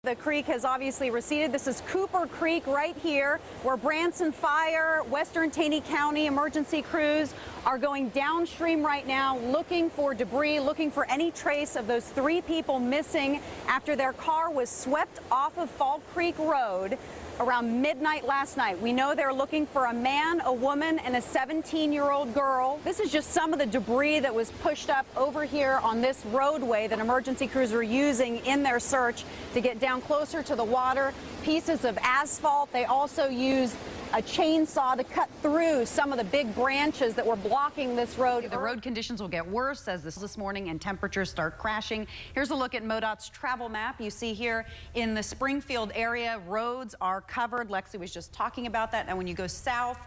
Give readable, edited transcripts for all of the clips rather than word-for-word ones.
The creek has obviously receded. This is Cooper Creek right here, where Branson Fire, Western Taney County emergency crews are going downstream right now, looking for debris, looking for any trace of those 3 people missing after their car was swept off of Fall Creek Road around midnight last night. We know they're looking for a man, a woman, and a 17-year-old girl. This is just some of the debris that was pushed up over here on this roadway that emergency crews were using in their search to get down closer to the water. Pieces of asphalt. They also used a chainsaw to cut through some of the big branches that were blocking this road. The road conditions will get worse as this morning and temperatures start crashing. Here's a look at MoDOT's travel map. You see here in the Springfield area, roads are covered. Lexi was just talking about that. And when you go south,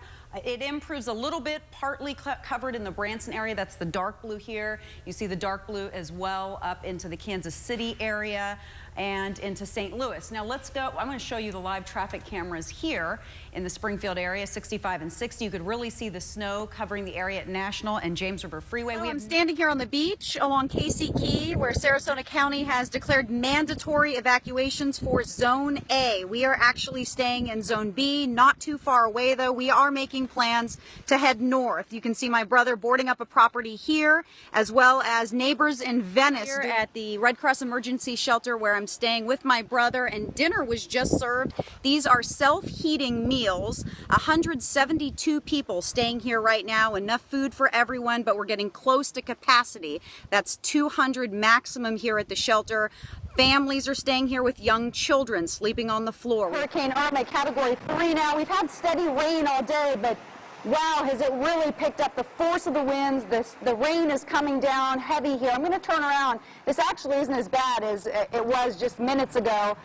it improves a little bit, partly covered in the Branson area. That's the dark blue here. You see the dark blue as well up into the Kansas City area and into St. Louis. Now let's go. I'm going to show you the live traffic cameras here in the Springfield area, 65 and 60. You could really see the snow covering the area at National and James River Freeway. I'm standing here on the beach along Casey Key, where Sarasota County has declared mandatory evacuations for Zone A. We are actually staying in Zone B, not too far away though. We are making plans to head north. You can see my brother boarding up a property here, as well as neighbors in Venice. Here at the Red Cross Emergency Shelter where I'm staying with my brother, and dinner was just served. These are self-heating meals. 172 people staying here right now, enough food for everyone, but we're getting close to capacity. That's 200 maximum here at the shelter. Families are staying here with young children sleeping on the floor. Hurricane Irma, Category 3 now. We've had steady rain all day, but wow, has it really picked up the force of the winds. The rain is coming down heavy here. I'm going to turn around. This actually isn't as bad as it was just minutes ago.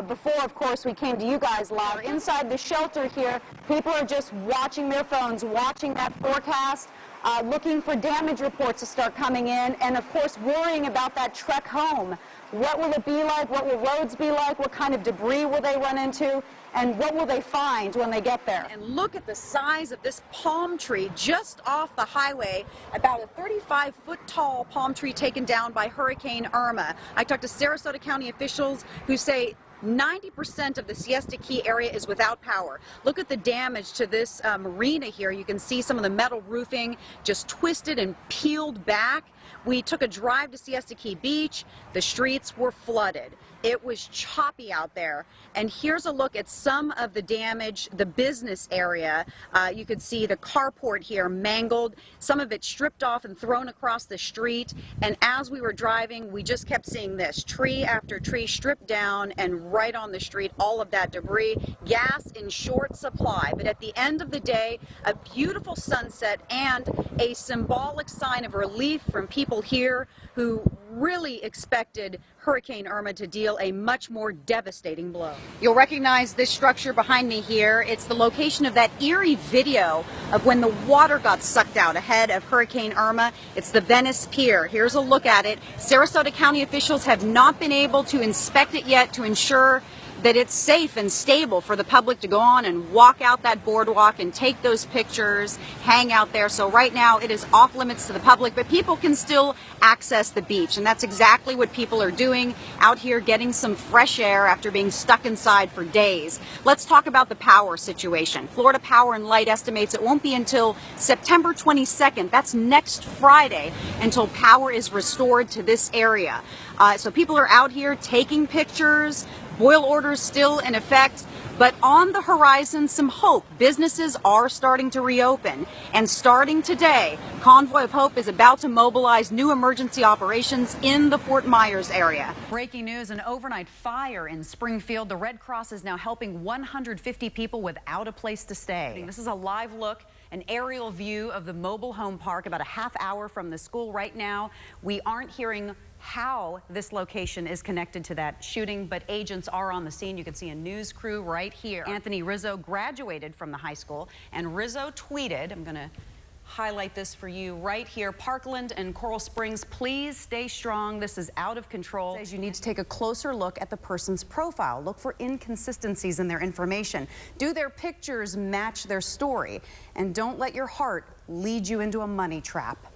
Before, of course, we came to you guys live. Inside the shelter here, people are just watching their phones, watching that forecast, looking for damage reports to start coming in, and of course worrying about that trek home. What will it be like? What will roads be like? What kind of debris will they run into? And what will they find when they get there? And look at the size of this palm tree just off the highway, about a 35-foot tall palm tree taken down by Hurricane Irma. I talked to Sarasota County officials who say 90% of the Siesta Key area is without power. Look at the damage to this marina here. You can see some of the metal roofing just twisted and peeled back. We took a drive to Siesta Key Beach. The streets were flooded. It was choppy out there. And here's a look at some of the damage, the business area. You could see the carport here mangled, some of it stripped off and thrown across the street. And as we were driving, we just kept seeing this tree after tree stripped down, and right on the street, all of that debris. Gas in short supply. But at the end of the day, a beautiful sunset and a symbolic sign of relief from people here who really expected Hurricane Irma to deal a much more devastating blow. You'll recognize this structure behind me here. It's the location of that eerie video of when the water got sucked out ahead of Hurricane Irma. It's the Venice Pier. Here's a look at it. Sarasota County officials have not been able to inspect it yet to ensure that it's safe and stable for the public to go on and walk out that boardwalk and take those pictures, hang out there. So right now it is off limits to the public, but people can still access the beach. And that's exactly what people are doing out here, getting some fresh air after being stuck inside for days. Let's talk about the power situation. Florida Power and Light estimates it won't be until September 22nd, that's next Friday, until power is restored to this area. So people are out here taking pictures. Boil orders still in effect, but on the horizon, some hope. Businesses are starting to reopen, and starting today, Convoy of Hope is about to mobilize new emergency operations in the Fort Myers area. Breaking news, an overnight fire in Springfield. The Red Cross is now helping 150 people without a place to stay. This is a live look, an aerial view of the mobile home park about a half hour from the school right now. We aren't hearing how this location is connected to that shooting, but agents are on the scene. You can see a news crew right here. Anthony Rizzo graduated from the high school, and Rizzo tweeted, I'm going to highlight this for you right here, Parkland and Coral Springs, please stay strong. This is out of control. You need to take a closer look at the person's profile. Look for inconsistencies in their information. Do their pictures match their story? And don't let your heart lead you into a money trap.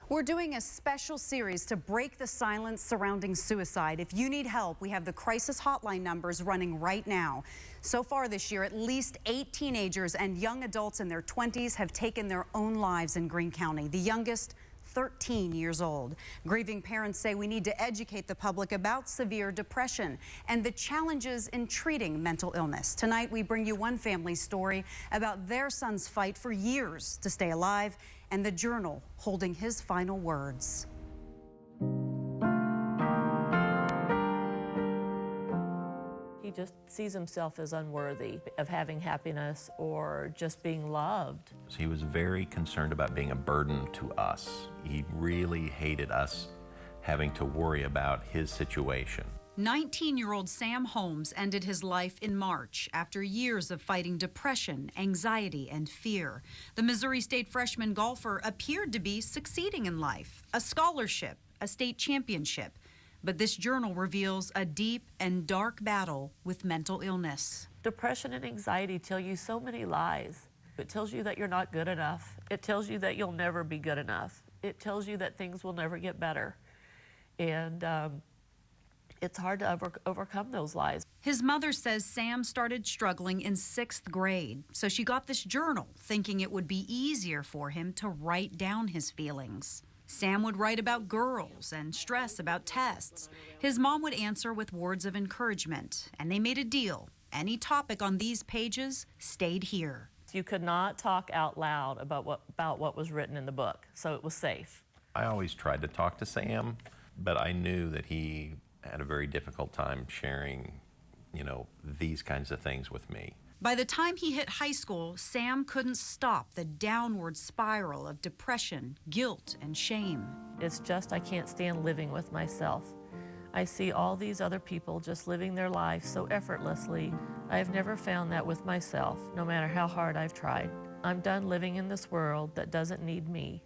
We're doing a special series to break the silence surrounding suicide. If you need help, we have the crisis hotline numbers running right now. So far this year, at least 8 teenagers and young adults in their 20s have taken their own lives in Greene County. The youngest, 13 years old. Grieving parents say we need to educate the public about severe depression and the challenges in treating mental illness. Tonight, we bring you one family's story about their son's fight for years to stay alive and the journal holding his final words. He just sees himself as unworthy of having happiness or just being loved. He was very concerned about being a burden to us. He really hated us having to worry about his situation. 19-year-old Sam Holmes ended his life in March after years of fighting depression, anxiety, and fear. The Missouri State freshman golfer appeared to be succeeding in life, a scholarship, a state championship. But this journal reveals a deep and dark battle with mental illness. Depression and anxiety tell you so many lies. It tells you that you're not good enough. It tells you that you'll never be good enough. It tells you that things will never get better. And it's hard to overcome those lies. His mother says Sam started struggling in 6th grade, so she got this journal thinking it would be easier for him to write down his feelings. Sam would write about girls and stress about tests. His mom would answer with words of encouragement, and they made a deal. Any topic on these pages stayed here. You could not talk out loud about what was written in the book, so it was safe. I always tried to talk to Sam, but I knew that he had a very difficult time sharing, these kinds of things with me. By the time he hit high school, Sam couldn't stop the downward spiral of depression, guilt, and shame. It's just I can't stand living with myself. I see all these other people just living their lives so effortlessly. I have never found that with myself, no matter how hard I've tried. I'm done living in this world that doesn't need me.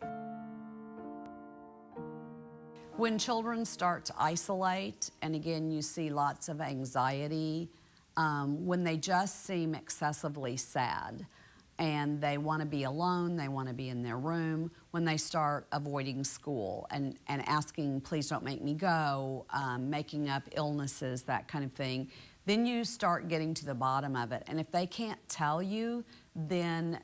When children start to isolate, and again, you see lots of anxiety, when they just seem excessively sad and they want to be alone, they want to be in their room, when they start avoiding school and asking, please don't make me go, making up illnesses, that kind of thing, then you start getting to the bottom of it. And if they can't tell you, then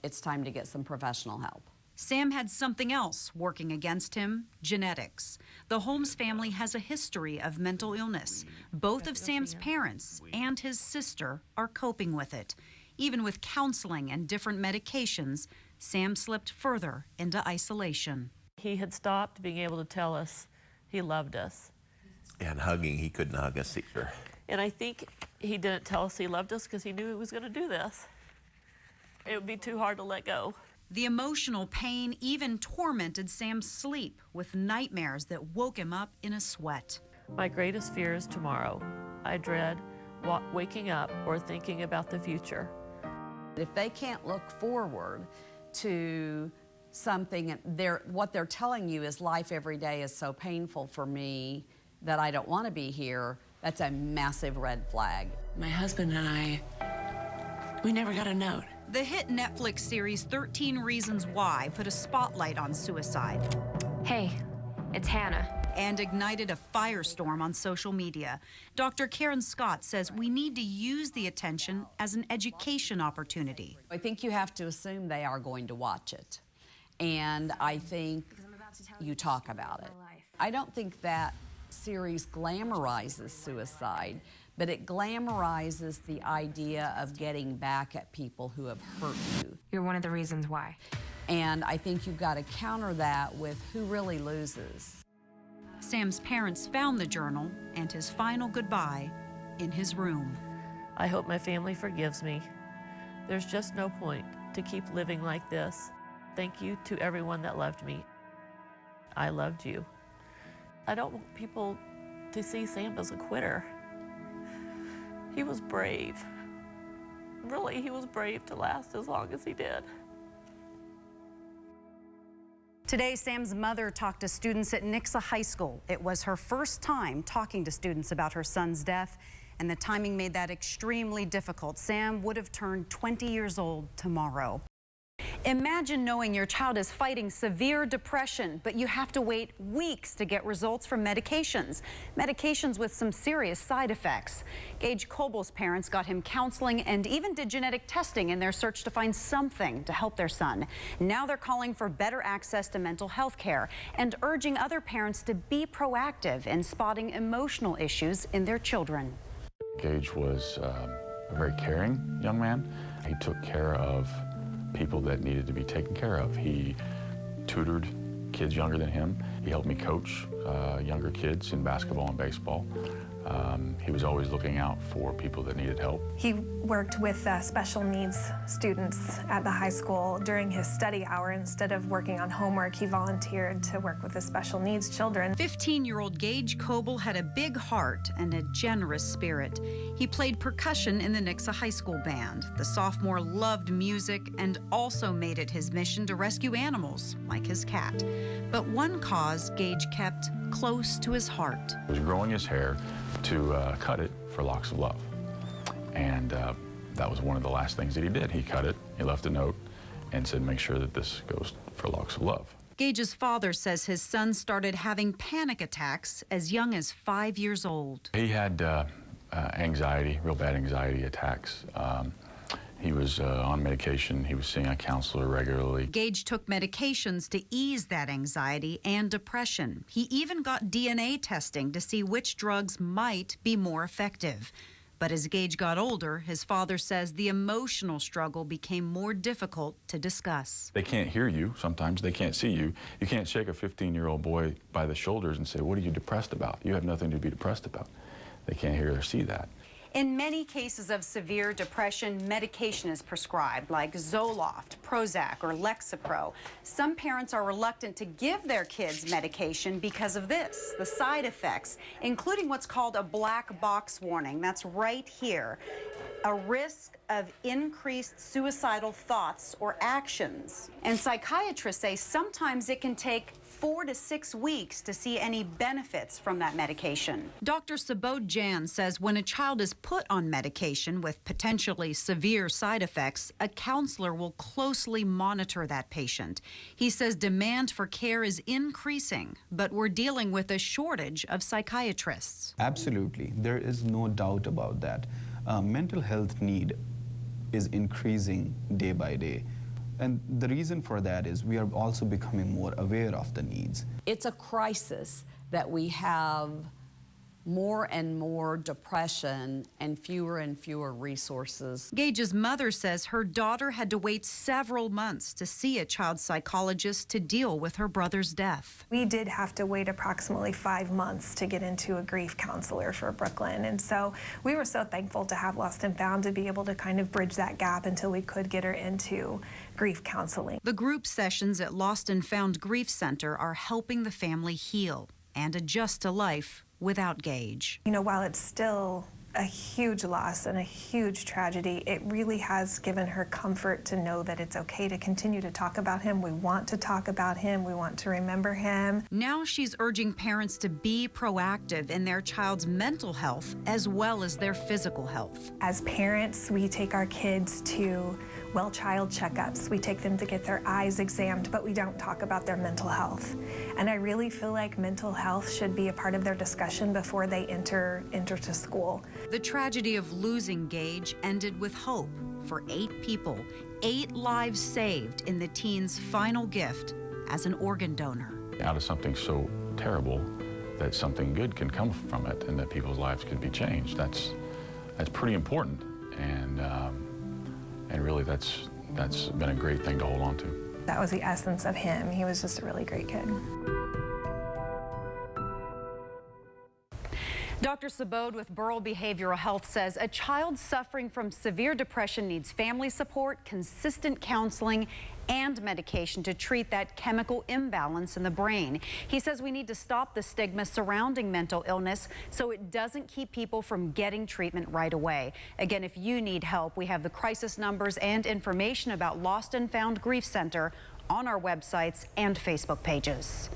it's time to get some professional help. Sam had something else working against him: genetics. The Holmes family has a history of mental illness. Both of Sam's parents and his sister are coping with it. Even with counseling and different medications, Sam slipped further into isolation. He had stopped being able to tell us he loved us. And hugging, he couldn't hug us either. And I think he didn't tell us he loved us because he knew he was going to do this. It would be too hard to let go. The emotional pain even tormented Sam's sleep with nightmares that woke him up in a sweat. My greatest fear is tomorrow. I dread waking up or thinking about the future. If they can't look forward to something, what they're telling you is life every day is so painful for me that I don't want to be here, that's a massive red flag. My husband and I, we never got a note. The hit Netflix series 13 Reasons Why put a spotlight on suicide. Hey, it's Hannah. And ignited a firestorm on social media. Dr. Karen Scott says we need to use the attention as an education opportunity. I think you have to assume they are going to watch it. And I think you talk about it. I don't think that series glamorizes suicide, but it glamorizes the idea of getting back at people who have hurt you. You're one of the reasons why. And I think you've got to counter that with who really loses. Sam's parents found the journal and his final goodbye in his room. I hope my family forgives me. There's just no point to keep living like this. Thank you to everyone that loved me. I loved you. I don't want people to see Sam as a quitter. He was brave. Really, he was brave to last as long as he did. Today, Sam's mother talked to students at Nixa High School. It was her first time talking to students about her son's death, and the timing made that extremely difficult. Sam would have turned 20 years old tomorrow. Imagine knowing your child is fighting severe depression, but you have to wait weeks to get results from medications. Medications with some serious side effects. Gage Cobal's parents got him counseling and even did genetic testing in their search to find something to help their son. Now they're calling for better access to mental health care and urging other parents to be proactive in spotting emotional issues in their children. Gage was a very caring young man. He took care of people that needed to be taken care of. He tutored kids younger than him. He helped me coach younger kids in basketball and baseball. He was always looking out for people that needed help. He worked with special needs students at the high school during his study hour. Instead of working on homework, he volunteered to work with the special needs children. 15-year-old Gage Cobal had a big heart and a generous spirit. He played percussion in the Nixa High School band. The sophomore loved music and also made it his mission to rescue animals, like his cat. But one cause Gage kept close to his heart. He was growing his hair to cut it for Locks of Love. And that was one of the last things that he did. He cut it, he left a note, and said, make sure that this goes for Locks of Love. Gage's father says his son started having panic attacks as young as 5 years old. He had anxiety, real bad anxiety attacks. He was on medication. He was seeing a counselor regularly. Gage took medications to ease that anxiety and depression. He even got DNA testing to see which drugs might be more effective. But as Gage got older, his father says the emotional struggle became more difficult to discuss. They can't hear you. Sometimes they can't see you. You can't shake a 15-year-old boy by the shoulders and say, what are you depressed about? You have nothing to be depressed about. They can't hear or see that. In many cases of severe depression, medication is prescribed, like Zoloft, Prozac, or Lexapro. Some parents are reluctant to give their kids medication because of this, the side effects, including what's called a black box warning. That's right here. A risk of increased suicidal thoughts or actions. And psychiatrists say sometimes it can take 4 to 6 weeks to see any benefits from that medication. Dr. Subodh Jan says when a child is put on medication with potentially severe side effects, a counselor will closely monitor that patient. He says demand for care is increasing, but we're dealing with a shortage of psychiatrists. Absolutely. There is no doubt about that. Mental health need is increasing day by day. And the reason for that is we are also becoming more aware of the needs. It's a crisis that we have more and more depression and fewer resources. Gage's mother says her daughter had to wait several months to see a child psychologist to deal with her brother's death. We did have to wait approximately 5 months to get into a grief counselor for Brooklyn. And so we were so thankful to have Lost and Found to be able to kind of bridge that gap until we could get her into grief counseling. The group sessions at Lost and Found Grief Center are helping the family heal and adjust to life without Gage. You know, while it's still a huge loss and a huge tragedy, it really has given her comfort to know that it's okay to continue to talk about him. We want to talk about him. We want to remember him. Now she's urging parents to be proactive in their child's mental health as well as their physical health. As parents, we take our kids to child checkups. We take them to get their eyes examined, but we don't talk about their mental health. And I really feel like mental health should be a part of their discussion before they enter to school. The tragedy of losing Gage ended with hope for 8 people, 8 lives saved in the teen's final gift as an organ donor. Out of something so terrible, that something good can come from it and that people's lives could be changed. That's pretty important. And really that's been a great thing to hold on to. That was the essence of him. He was just a really great kid. Dr. Subodh with Burrell Behavioral Health says a child suffering from severe depression needs family support, consistent counseling, and medication to treat that chemical imbalance in the brain. He says we need to stop the stigma surrounding mental illness so it doesn't keep people from getting treatment right away. Again, if you need help, we have the crisis numbers and information about Lost and Found Grief Center on our websites and Facebook pages.